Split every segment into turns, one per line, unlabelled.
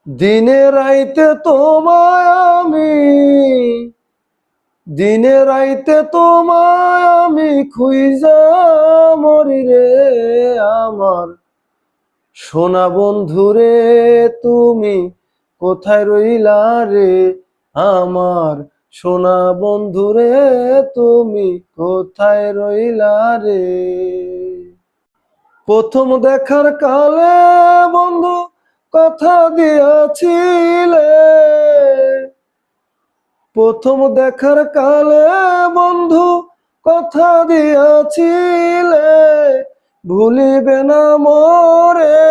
দিনে রাইতে তোমায় আমি দিনে রাইতে তোমায় আমি খুঁজা মরি রে আমার সোনা বন্ধুরে তুমি কোথায় রইলা রে আমার সোনা বন্ধুরে তুমি কোথায় রইলা রে। প্রথম দেখার কালে বন্ধু কথা দিয়াছিলে, প্রথম দেখার কালে বন্ধু কথা দিয়াছিলে, ভুলিবে না মোরে,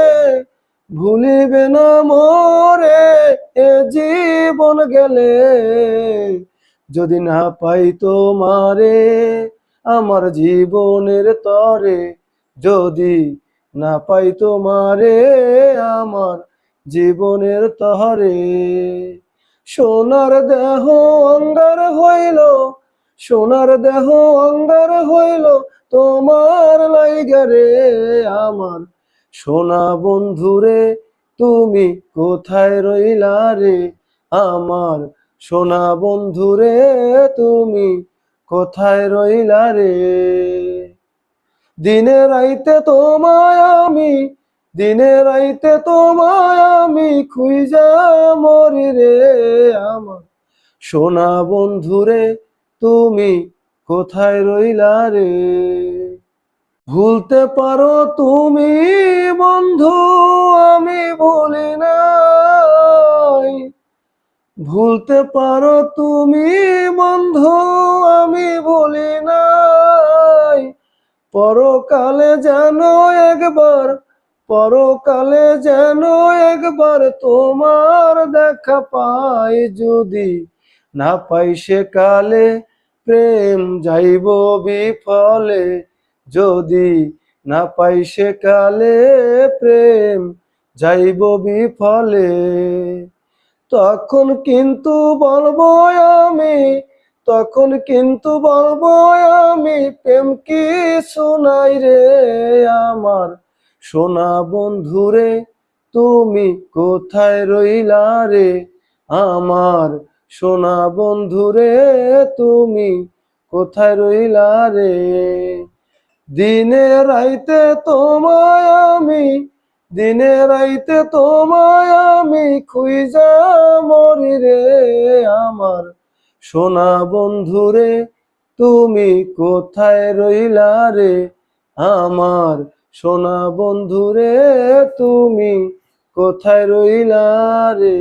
ভুলিবে না মোরে এ জীবন গেলে, যদি না পাই তোমারে আমার জীবনের তরে, যদি না পাই তোমারে আমার জীবনের তরে। সোনার দেহ অঙ্গার হইল, সোনার দেহ অঙ্গার হইল তোমার লাইগা রে আমার সোনা বন্ধুরে তুমি কোথায় রইলা রে আমার সোনা বন্ধুরে তুমি কোথায় রইলা রে। দিনে রাইতে তোমায় আমি, দিনে রাইতে তোমায় আমি খুঁজা মরি রে আমার সোনা বন্ধুরে তুমি কোথায় রইলা রে। ভুলতে পারো তুমি বন্ধু আমি ভুলি নাই, ভুলতে পারো তুমি বন্ধু আমি ভুলি নাই, পরকালে যেন একবার, পরকালে যেন একবার তোমার দেখা পাই, যদি না পাই সে কালে প্রেম যাইব বিফলে, যদি না পাই সে কালে প্রেম যাইব বিফলে। তখন কিন্তু বলবো আমি, তখন কিন্তু বলবো আমি প্রেম কি শোনাই রে আমার সোনা বন্ধুরে তুমি কোথায় রইলা রে আমার সোনা বন্ধুরে তুমি কোথায় রইলা রে। দিনে রাইতে তোমায় আমি, দিনে রাইতে তোমায় আমি খুঁজা মরি রে আমার সোনা বন্ধুরে তুমি কোথায় রইলা রে আমার সোনা বন্ধুরে তুমি কোথায় রইলা রে।